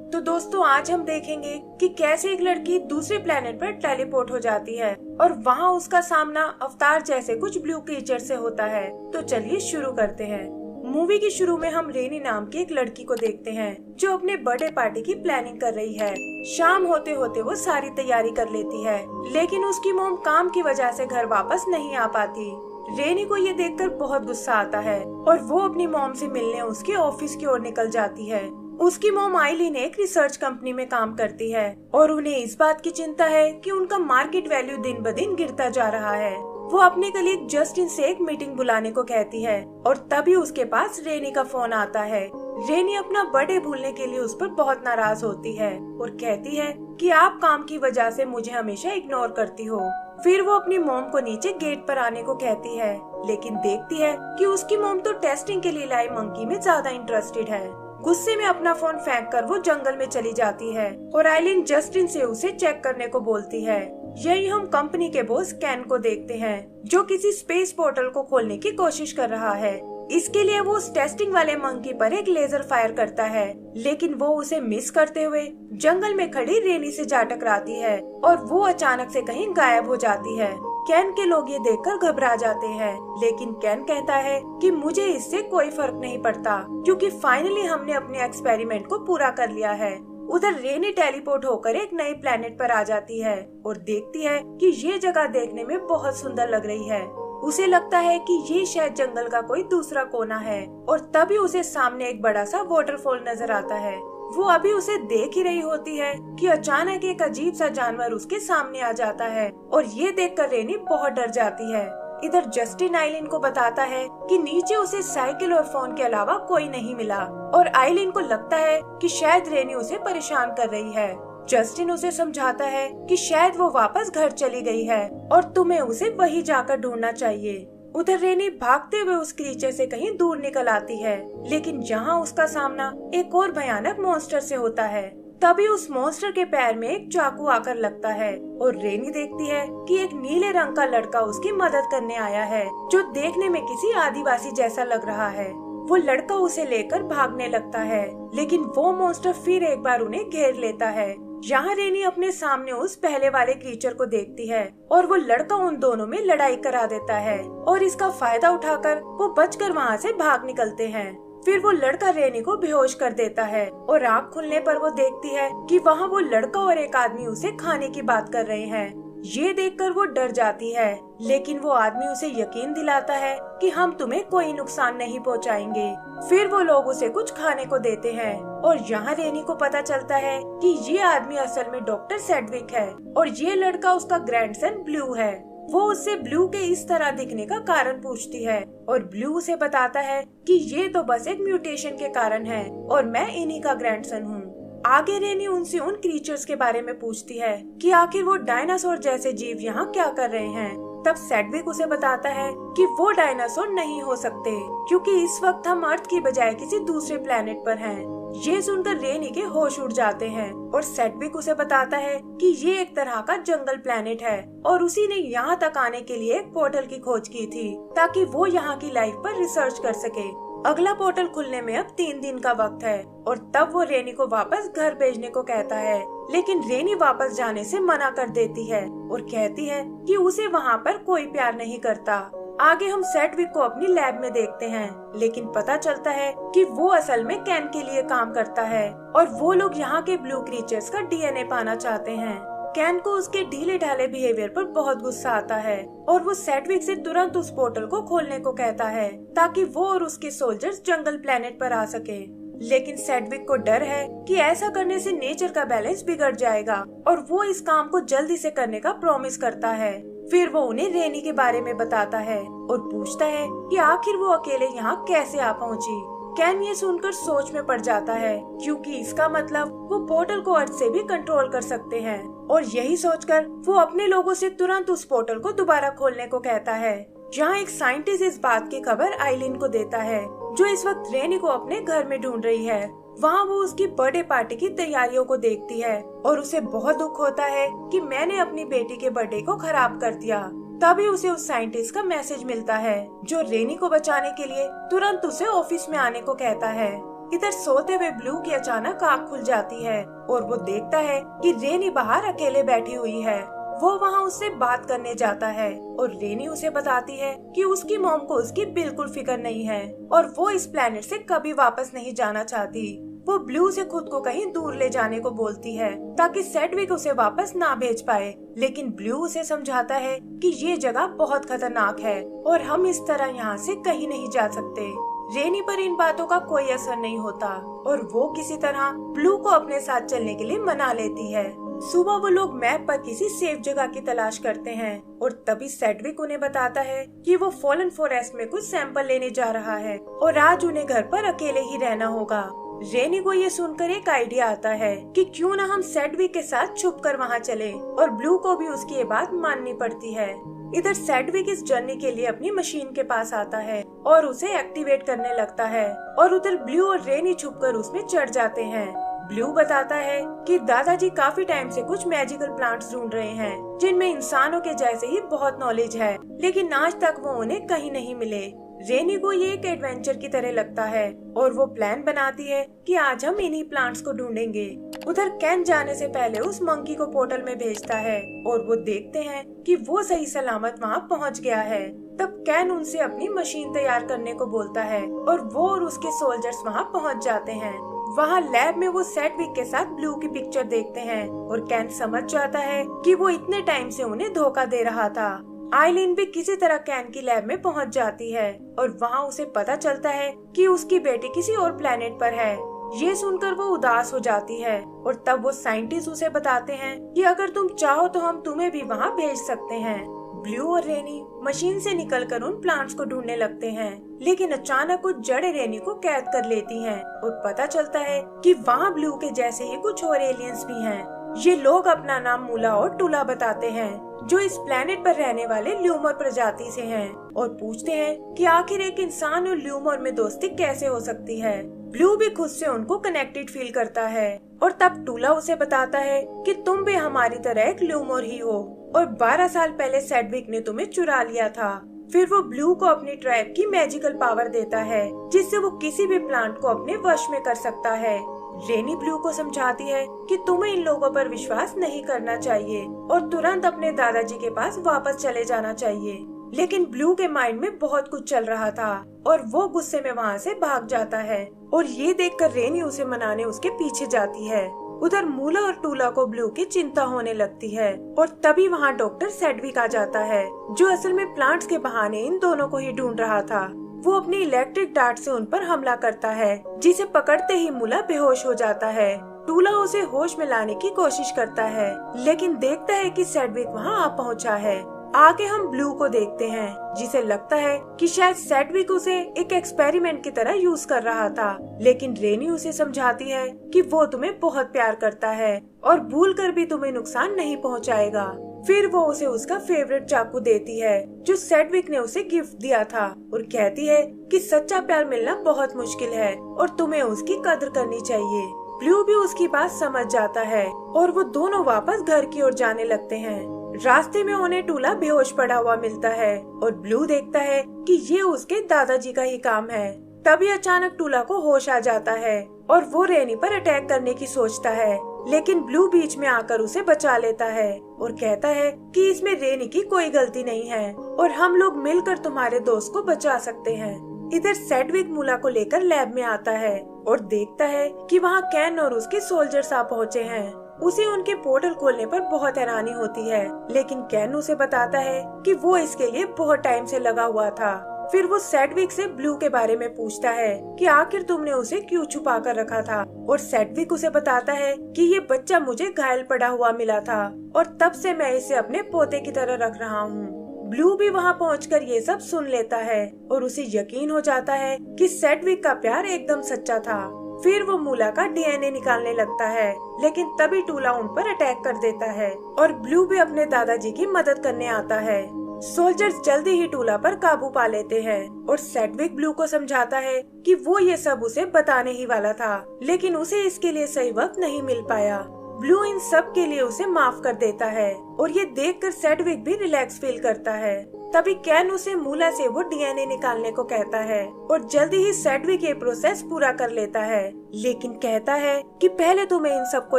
तो दोस्तों आज हम देखेंगे कि कैसे एक लड़की दूसरे प्लेनेट पर टेलीपोर्ट हो जाती है और वहाँ उसका सामना अवतार जैसे कुछ ब्लू क्रीचर से होता है। तो चलिए शुरू करते हैं। मूवी की शुरू में हम रेनी नाम की एक लड़की को देखते हैं जो अपने बर्थडे पार्टी की प्लानिंग कर रही है। शाम होते होते वो सारी तैयारी कर लेती है, लेकिन उसकी मॉम काम की वजह से घर वापस नहीं आ पाती। रेनी को ये देखकर बहुत गुस्सा आता है और वो अपनी मॉम से मिलने उसके ऑफिस की ओर निकल जाती है। उसकी मॉम आइलिन एक रिसर्च कंपनी में काम करती है और उन्हें इस बात की चिंता है कि उनका मार्केट वैल्यू दिन ब दिन गिरता जा रहा है। वो अपने कलीग जस्टिन से एक मीटिंग बुलाने को कहती है और तभी उसके पास रेनी का फोन आता है। रेनी अपना बर्थडे भूलने के लिए उस पर बहुत नाराज होती है और कहती है कि आप काम की वजह से मुझे हमेशा इग्नोर करती हो। फिर वो अपनी मॉम को नीचे गेट पर आने को कहती है, लेकिन देखती है कि उसकी मॉम तो टेस्टिंग के लिए लाई मंकी में ज्यादा इंटरेस्टेड है। गुस्से में अपना फोन फेंक कर वो जंगल में चली जाती है और आइलिन जस्टिन से उसे चेक करने को बोलती है। यही हम कंपनी के बॉस कैन को देखते हैं जो किसी स्पेस पोर्टल को खोलने की कोशिश कर रहा है। इसके लिए वो उस टेस्टिंग वाले मंकी पर एक लेजर फायर करता है, लेकिन वो उसे मिस करते हुए जंगल में खड़ी रेनी से जा टकराती है और वो अचानक से कहीं गायब हो जाती है। कैन के लोग ये देखकर घबरा जाते हैं, लेकिन कैन कहता है कि मुझे इससे कोई फर्क नहीं पड़ता क्योंकि फाइनली हमने अपने एक्सपेरिमेंट को पूरा कर लिया है। उधर रेनी टेलीपोर्ट होकर एक नए प्लेनेट पर आ जाती है और देखती है कि ये जगह देखने में बहुत सुंदर लग रही है। उसे लगता है कि ये शायद जंगल का कोई दूसरा कोना है और तभी उसे सामने एक बड़ा सा वाटरफॉल नजर आता है। वो अभी उसे देख ही रही होती है कि अचानक एक अजीब सा जानवर उसके सामने आ जाता है और ये देखकर रेनी बहुत डर जाती है। इधर जस्टिन आइलिन को बताता है कि नीचे उसे साइकिल और फोन के अलावा कोई नहीं मिला और आइलिन को लगता है कि शायद रेनी उसे परेशान कर रही है। जस्टिन उसे समझाता है कि शायद वो वापस घर चली गई है और तुम्हें उसे वहीं जाकर ढूंढना चाहिए। उधर रेनी भागते हुए उस क्रीचर से कहीं दूर निकल आती है, लेकिन यहाँ उसका सामना एक और भयानक मॉन्स्टर से होता है। तभी उस मॉन्स्टर के पैर में एक चाकू आकर लगता है और रेनी देखती है कि एक नीले रंग का लड़का उसकी मदद करने आया है जो देखने में किसी आदिवासी जैसा लग रहा है। वो लड़का उसे लेकर भागने लगता है, लेकिन वो मॉन्स्टर फिर एक बार उन्हें घेर लेता है। यहाँ रेनी अपने सामने उस पहले वाले क्रीचर को देखती है और वो लड़का उन दोनों में लड़ाई करा देता है और इसका फायदा उठाकर वो बचकर वहाँ से भाग निकलते हैं। फिर वो लड़का रेनी को बेहोश कर देता है और आँख खुलने पर वो देखती है कि वहाँ वो लड़का और एक आदमी उसे खाने की बात कर रहे हैं। ये देखकर वो डर जाती है, लेकिन वो आदमी उसे यकीन दिलाता है कि हम तुम्हें कोई नुकसान नहीं पहुंचाएंगे। फिर वो लोग उसे कुछ खाने को देते हैं और यहाँ रेनी को पता चलता है कि ये आदमी असल में डॉक्टर सेडविक है और ये लड़का उसका ग्रैंडसन ब्लू है। वो उससे ब्लू के इस तरह दिखने का कारण पूछती है और ब्लू उसे बताता है कि ये तो बस एक म्यूटेशन के कारण है और मैं इन्हीं का ग्रैंडसन हूँ। आगे रेनी उनसे उन क्रीचर्स के बारे में पूछती है कि आखिर वो डायनासोर जैसे जीव यहाँ क्या कर रहे हैं। तब सेडविक उसे बताता है कि वो डायनासोर नहीं हो सकते क्योंकि इस वक्त हम अर्थ की बजाय किसी दूसरे प्लेनेट पर हैं। ये सुनकर रेनी के होश उड़ जाते हैं और सेडविक उसे बताता है कि ये एक तरह का जंगल प्लेनेट है और उसी ने यहाँ तक आने के लिए एक पोर्टल की खोज की थी ताकि वो यहाँ की लाइफ पर रिसर्च कर सके। अगला पोर्टल खुलने में अब 3 दिन का वक्त है और तब वो रेनी को वापस घर भेजने को कहता है, लेकिन रेनी वापस जाने से मना कर देती है और कहती है कि उसे वहाँ पर कोई प्यार नहीं करता। आगे हम सेडविक को अपनी लैब में देखते हैं, लेकिन पता चलता है कि वो असल में कैन के लिए काम करता है और वो लोग यहाँ के ब्लू क्रीचर्स का डीएनए पाना चाहते हैं। कैन को उसके ढीले ढाले बिहेवियर पर बहुत गुस्सा आता है और वो सेडविक से तुरंत उस पोर्टल को खोलने को कहता है ताकि वो और उसके सोल्जर्स जंगल प्लेनेट पर आ सके। लेकिन सेडविक को डर है कि ऐसा करने से नेचर का बैलेंस बिगड़ जाएगा और वो इस काम को जल्दी से करने का प्रॉमिस करता है। फिर वो उन्हें रेनी के बारे में बताता है और पूछता है कि आखिर वो अकेले यहाँ कैसे आ पहुँची। कैन ये सुनकर सोच में पड़ जाता है क्योंकि इसका मतलब वो पोर्टल को अर्थ से भी कंट्रोल कर सकते हैं और यही सोचकर वो अपने लोगों से तुरंत उस पोर्टल को दोबारा खोलने को कहता है। जहाँ एक साइंटिस्ट इस बात की खबर आइलिन को देता है जो इस वक्त रेनी को अपने घर में ढूंढ रही है। वहाँ वो उसकी बर्थडे पार्टी की तैयारियों को देखती है और उसे बहुत दुख होता है कि मैंने अपनी बेटी के बर्थडे को खराब कर दिया। तभी उसे उस साइंटिस्ट का मैसेज मिलता है जो रेनी को बचाने के लिए तुरंत उसे ऑफिस में आने को कहता है। इधर सोते हुए ब्लू की अचानक आँख खुल जाती है और वो देखता है कि रेनी बाहर अकेले बैठी हुई है। वो वहाँ उससे बात करने जाता है और रेनी उसे बताती है कि उसकी मॉम को उसकी बिल्कुल फिक्र नहीं है और वो इस प्लेनेट से कभी वापस नहीं जाना चाहती। वो ब्लू से खुद को कहीं दूर ले जाने को बोलती है ताकि सेडविक उसे वापस ना भेज पाए, लेकिन ब्लू उसे समझाता है कि ये जगह बहुत खतरनाक है और हम इस तरह यहाँ से कहीं नहीं जा सकते। रेनी पर इन बातों का कोई असर नहीं होता और वो किसी तरह ब्लू को अपने साथ चलने के लिए मना लेती है। सुबह वो लोग मैप पर किसी सेफ जगह की तलाश करते हैं और तभी सेडविक उन्हें बताता है कि वो फॉलन फॉरेस्ट में कुछ सैंपल लेने जा रहा है और आज उन्हें घर पर अकेले ही रहना होगा। रेनी को ये सुनकर एक आइडिया आता है कि क्यों ना हम सेडविक के साथ छुपकर वहाँ चले और ब्लू को भी उसकी ये बात माननी पड़ती है। इधर सेडविक इस जर्नी के लिए अपनी मशीन के पास आता है और उसे एक्टिवेट करने लगता है और उधर ब्लू और रेनी छुपकर उसमें चढ़ जाते हैं। ब्लू बताता है कि दादाजी काफी टाइम से कुछ मैजिकल प्लांट्स ढूंढ रहे हैं जिनमें इंसानों के जैसे ही बहुत नॉलेज है, लेकिन आज तक वो उन्हें कहीं नहीं मिले। रेनी को ये एक एडवेंचर की तरह लगता है और वो प्लान बनाती है कि आज हम इन्हीं प्लांट्स को ढूंढेंगे। उधर कैन जाने से पहले उस मंकी को पोर्टल में भेजता है और वो देखते हैं कि वो सही सलामत वहाँ पहुँच गया है। तब कैन उनसे अपनी मशीन तैयार करने को बोलता है और वो और उसके सोल्जर्स वहाँ पहुँच जाते हैं। वहाँ लैब में वो सेडविक के साथ ब्लू की पिक्चर देखते हैं और कैन समझ जाता है कि वो इतने टाइम से उन्हें धोखा दे रहा था। आइलिन भी किसी तरह कैन की लैब में पहुंच जाती है और वहां उसे पता चलता है कि उसकी बेटी किसी और प्लेनेट पर है। ये सुनकर वो उदास हो जाती है और तब वो साइंटिस्ट उसे बताते हैं कि अगर तुम चाहो तो हम तुम्हें भी वहां भेज सकते हैं। ब्लू और रेनी मशीन से निकलकर उन प्लांट्स को ढूंढने लगते हैं, लेकिन अचानक कुछ जड़ें रेनी को कैद कर लेती हैं और पता चलता है कि वहाँ ब्लू के जैसे ही कुछ और एलियंस भी हैं। ये लोग अपना नाम मूला और टूला बताते हैं जो इस प्लेनेट पर रहने वाले ल्यूमर प्रजाति से हैं और पूछते हैं कि आखिर एक इंसान और ल्यूमर में दोस्ती कैसे हो सकती है। ब्लू भी खुद से उनको कनेक्टेड फील करता है और तब टूला उसे बताता है कि तुम भी हमारी तरह एक ल्यूमर ही हो और 12 साल पहले सेडविक ने तुम्हें चुरा लिया था। फिर वो ब्लू को अपनी ट्राइब की मैजिकल पावर देता है जिससे वो किसी भी प्लांट को अपने वश में कर सकता है। रेनी ब्लू को समझाती है कि तुम्हें इन लोगों पर विश्वास नहीं करना चाहिए और तुरंत अपने दादाजी के पास वापस चले जाना चाहिए, लेकिन ब्लू के माइंड में बहुत कुछ चल रहा था और वो गुस्से में वहाँ से भाग जाता है और ये देखकर रेनी उसे मनाने उसके पीछे जाती है। उधर मूला और टूला को ब्लू की चिंता होने लगती है और तभी वहाँ डॉक्टर सेडविक आ जाता है जो असल में प्लांट्स के बहाने इन दोनों को ही ढूंढ रहा था। वो अपनी इलेक्ट्रिक डार्ट से उन पर हमला करता है जिसे पकड़ते ही मूला बेहोश हो जाता है। टूला उसे होश में लाने की कोशिश करता है लेकिन देखता है कि सेडविक वहाँ आ पहुँचा है। आगे हम ब्लू को देखते हैं जिसे लगता है कि शायद सेडविक उसे एक एक्सपेरिमेंट की तरह यूज कर रहा था, लेकिन रेनी उसे समझाती है कि वो तुम्हें बहुत प्यार करता है और भूल कर भी तुम्हें नुकसान नहीं पहुंचाएगा। फिर वो उसे उसका फेवरेट चाकू देती है जो सेडविक ने उसे गिफ्ट दिया था और कहती है कि सच्चा प्यार मिलना बहुत मुश्किल है और तुम्हें उसकी कदर करनी चाहिए। ब्लू भी उसकी बात समझ जाता है और वो दोनों वापस घर की ओर जाने लगते हैं। रास्ते में उन्हें टूला बेहोश पड़ा हुआ मिलता है और ब्लू देखता है कि ये उसके दादाजी का ही काम है। तभी अचानक टूला को होश आ जाता है और वो रेनी पर अटैक करने की सोचता है, लेकिन ब्लू बीच में आकर उसे बचा लेता है और कहता है कि इसमें रेनी की कोई गलती नहीं है और हम लोग मिलकर तुम्हारे दोस्त को बचा सकते हैं। इधर सेडविक मूला को लेकर लैब में आता है और देखता है कि वहाँ कैन और उसके सोल्जर्स आ पहुँचे हैं। उसे उनके पोर्टल खोलने पर बहुत हैरानी होती है, लेकिन कैन उसे बताता है कि वो इसके लिए बहुत टाइम से लगा हुआ था। फिर वो सेडविक से ब्लू के बारे में पूछता है कि आखिर तुमने उसे क्यों छुपा कर रखा था और सेडविक उसे बताता है कि ये बच्चा मुझे घायल पड़ा हुआ मिला था और तब से मैं इसे अपने पोते की तरह रख रहा हूँ। ब्लू भी वहाँ पहुंचकर ये सब सुन लेता है और उसे यकीन हो जाता है कि सेडविक का प्यार एकदम सच्चा था। फिर वो मूला का डीएनए निकालने लगता है, लेकिन तभी टूला उन पर अटैक कर देता है और ब्लू भी अपने दादाजी की मदद करने आता है। सोल्जर्स जल्दी ही टूला पर काबू पा लेते हैं और सेडविक ब्लू को समझाता है कि वो ये सब उसे बताने ही वाला था, लेकिन उसे इसके लिए सही वक्त नहीं मिल पाया। ब्लू इन सब के लिए उसे माफ कर देता है और ये देखकर सेडविक भी रिलैक्स फील करता है। तभी कैन उसे मूला से वो डीएनए निकालने को कहता है और जल्दी ही सेडविक ये प्रोसेस पूरा कर लेता है, लेकिन कहता है कि पहले तुम्हें इन सबको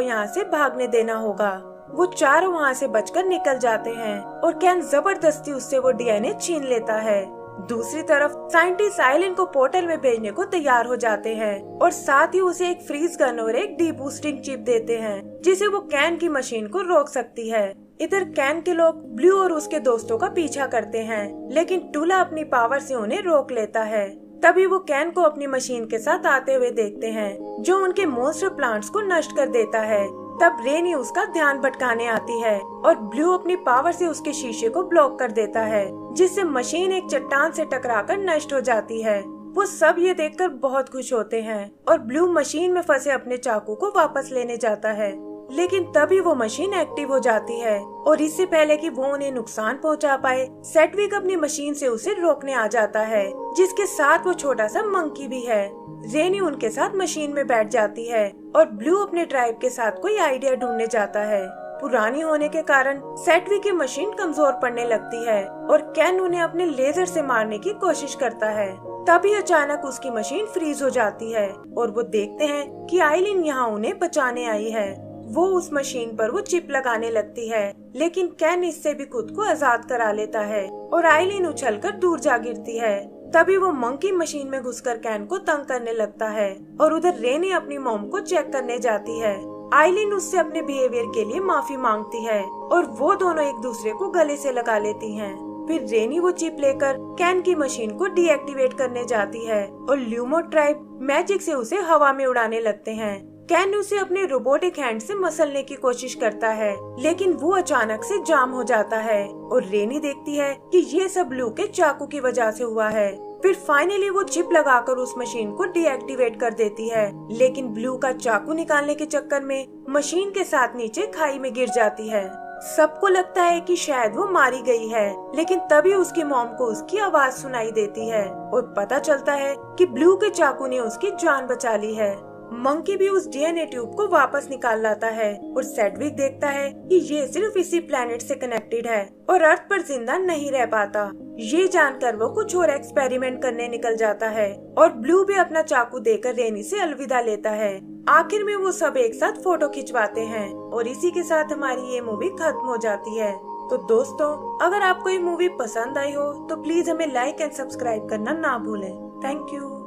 यहाँ से भागने देना होगा। वो चारों वहाँ से बचकर निकल जाते हैं और कैन जबरदस्ती उससे वो डीएनए छीन लेता है। दूसरी तरफ साइंटिस्ट आइलैंड को पोर्टल में भेजने को तैयार हो जाते हैं और साथ ही उसे एक फ्रीज गन और एक डीबूस्टिंग चिप देते हैं जिसे वो कैन की मशीन को रोक सकती है। इधर कैन के लोग ब्लू और उसके दोस्तों का पीछा करते हैं, लेकिन टूला अपनी पावर से उन्हें रोक लेता है। तभी वो कैन को अपनी मशीन के साथ आते हुए देखते हैं जो उनके मॉन्स्टर प्लांट्स को नष्ट कर देता है। तब रेनी उसका ध्यान भटकाने आती है और ब्लू अपनी पावर से उसके शीशे को ब्लॉक कर देता है, जिससे मशीन एक चट्टान से टकराकर नष्ट हो जाती है। वो सब ये देखकर बहुत खुश होते हैं और ब्लू मशीन में फंसे अपने चाकू को वापस लेने जाता है, लेकिन तभी वो मशीन एक्टिव हो जाती है और इससे पहले कि वो उन्हें नुकसान पहुंचा पाए, सेडविक अपनी मशीन से उसे रोकने आ जाता है, जिसके साथ वो छोटा सा मंकी भी है। रेनी उनके साथ मशीन में बैठ जाती है और ब्लू अपने ट्राइब के साथ कोई आइडिया ढूंढने जाता है। पुरानी होने के कारण सेडविक की मशीन कमजोर पड़ने लगती है और कैन उन्हें अपने लेजर से मारने की कोशिश करता है। तभी अचानक उसकी मशीन फ्रीज हो जाती है और वो देखते हैं कि आइलिन यहाँ उन्हें बचाने आई है। वो उस मशीन पर वो चिप लगाने लगती है, लेकिन कैन इससे भी खुद को आजाद करा लेता है और आइलिन उछलकर दूर जा गिरती है। तभी वो मंकी मशीन में घुसकर कैन को तंग करने लगता है और उधर रेनी अपनी मॉम को चेक करने जाती है। आइलिन उससे अपने बिहेवियर के लिए माफी मांगती है और वो दोनों एक दूसरे को गले से लगा लेती हैं। फिर रेनी वो चिप लेकर कैन की मशीन को डीएक्टिवेट करने जाती है और ल्यूमो ट्राइब मैजिक से उसे हवा में उड़ाने लगते हैं। कैन उसे अपने रोबोटिक हैंड से मसलने की कोशिश करता है, लेकिन वो अचानक से जाम हो जाता है और रेनी देखती है कि ये सब ब्लू के चाकू की वजह से हुआ है। फिर फाइनली वो चिप लगाकर उस मशीन को डीएक्टिवेट कर देती है, लेकिन ब्लू का चाकू निकालने के चक्कर में मशीन के साथ नीचे खाई में गिर जाती है। सबको लगता है कि शायद वो मारी गई है, लेकिन तभी उसकी मॉम को उसकी आवाज सुनाई देती है और पता चलता है कि ब्लू के चाकू ने उसकी जान बचा ली है। मंकी भी उस डीएनए ट्यूब को वापस निकाल लाता है और सेडविक देखता है कि ये सिर्फ इसी प्लेनेट से कनेक्टेड है और अर्थ पर जिंदा नहीं रह पाता। ये जानकर वो कुछ और एक्सपेरिमेंट करने निकल जाता है और ब्लू भी अपना चाकू देकर रेनी से अलविदा लेता है। आखिर में वो सब एक साथ फोटो खिंचवाते हैं और इसी के साथ हमारी ये मूवी खत्म हो जाती है। तो दोस्तों, अगर आपको ये मूवी पसंद आई हो तो प्लीज हमें लाइक एंड सब्सक्राइब करना ना भूलें। Thank you.